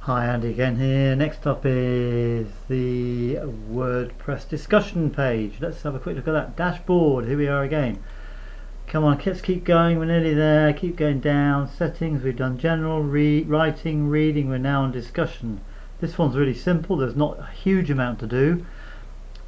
Hi, Andy again here. Next up is the WordPress discussion page. Let's have a quick look at that dashboard. Here we are again. Come on, let's keep going. We're nearly there. Keep going down. Settings, we've done general, writing, reading. We're now on discussion. This one's really simple. There's not a huge amount to do.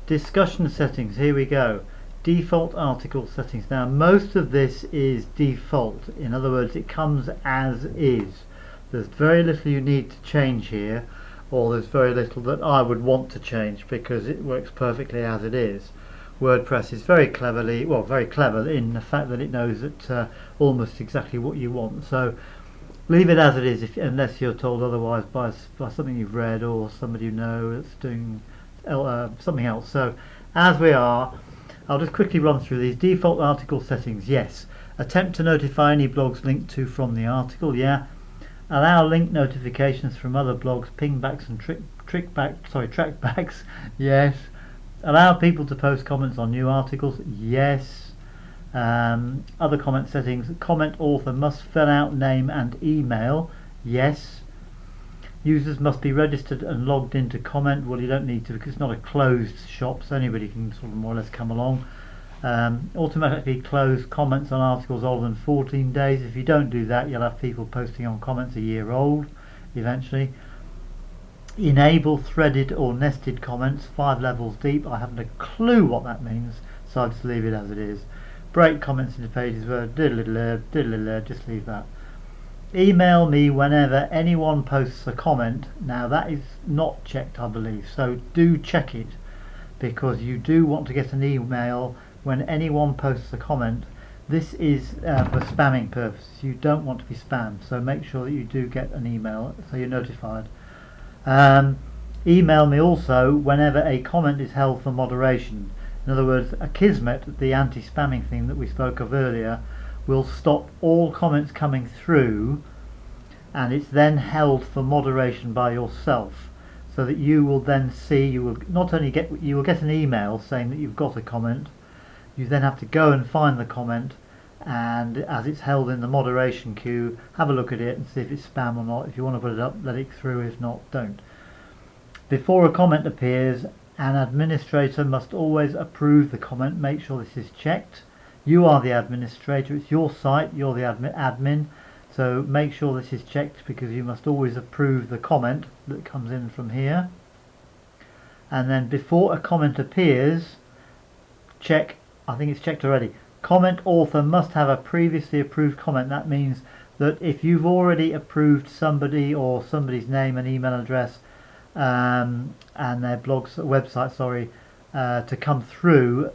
Discussion settings, here we go. Default article settings. Now, most of this is default. In other words, it comes as is. There's very little you need to change here, or there's very little that I would want to change because it works perfectly as it is. WordPress is very clever in the fact that it knows that almost exactly what you want. So leave it as it is, unless you're told otherwise by something you've read or somebody you know that's doing something else. So as we are, I'll just quickly run through these. Default article settings, yes. Attempt to notify any blogs linked to from the article, yeah. Allow link notifications from other blogs, pingbacks and trackbacks, yes. Allow people to post comments on new articles, yes. Other comment settings, comment author must fill out name and email, yes. Users must be registered and logged into comment. Well, you don't need to because it's not a closed shop, so anybody can sort of more or less come along. Automatically close comments on articles older than 14 days. If you don't do that, you'll have people posting on comments a year old eventually. Enable threaded or nested comments 5 levels deep. I haven't a clue what that means, so I'll just leave it as it is. Break comments into pages where just leave that. Email me whenever anyone posts a comment. Now that is not checked, I believe, so do check it, because you do want to get an email when anyone posts a comment. This is for spamming purposes. You don't want to be spammed, so make sure that you do get an email so you're notified. Email me also whenever a comment is held for moderation. In other words, a Kismet, the anti-spamming thing that we spoke of earlier, will stop all comments coming through, and it's then held for moderation by yourself, so that you will then see, you will get an email saying that you've got a comment. You then have to go and find the comment, and as it's held in the moderation queue, have a look at it and see if it's spam or not. If you want to put it up, let it through. If not, don't. Before a comment appears, an administrator must always approve the comment. Make sure this is checked. You are the administrator, it's your site, you're the admin, so make sure this is checked, because you must always approve the comment that comes in from here. And then before a comment appears, check, I think it's checked already, comment author must have a previously approved comment. That means that if you've already approved somebody or somebody's name and email address and their website to come through,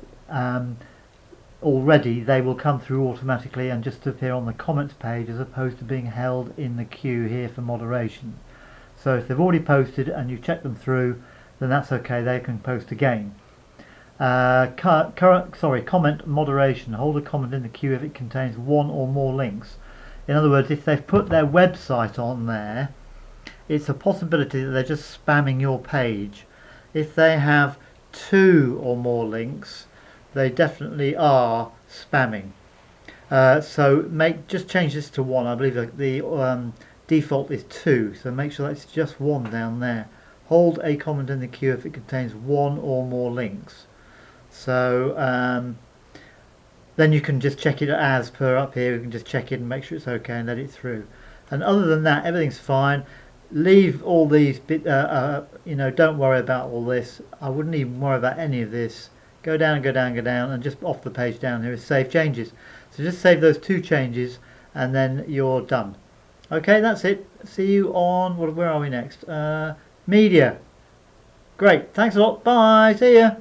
already, they will come through automatically and just appear on the comments page, as opposed to being held in the queue here for moderation. So if they've already posted and you've checked them through, then that's okay, they can post again. Comment moderation. Hold a comment in the queue if it contains one or more links. In other words, if they've put their website on there, it's a possibility that they're just spamming your page. If they have 2 or more links, they definitely are spamming. So just change this to 1. I believe the default is 2, so make sure that's just 1 down there. Hold a comment in the queue if it contains 1 or more links. So then you can just check it as per up here. You can just check it and make sure it's okay and let it through. And other than that, everything's fine. Leave all these don't worry about all this. I wouldn't even worry about any of this. Go down, and just off the page down here is save changes. So just save those 2 changes and then you're done. Okay, that's it. See you on, where are we next? Media. Great, thanks a lot. Bye, see ya.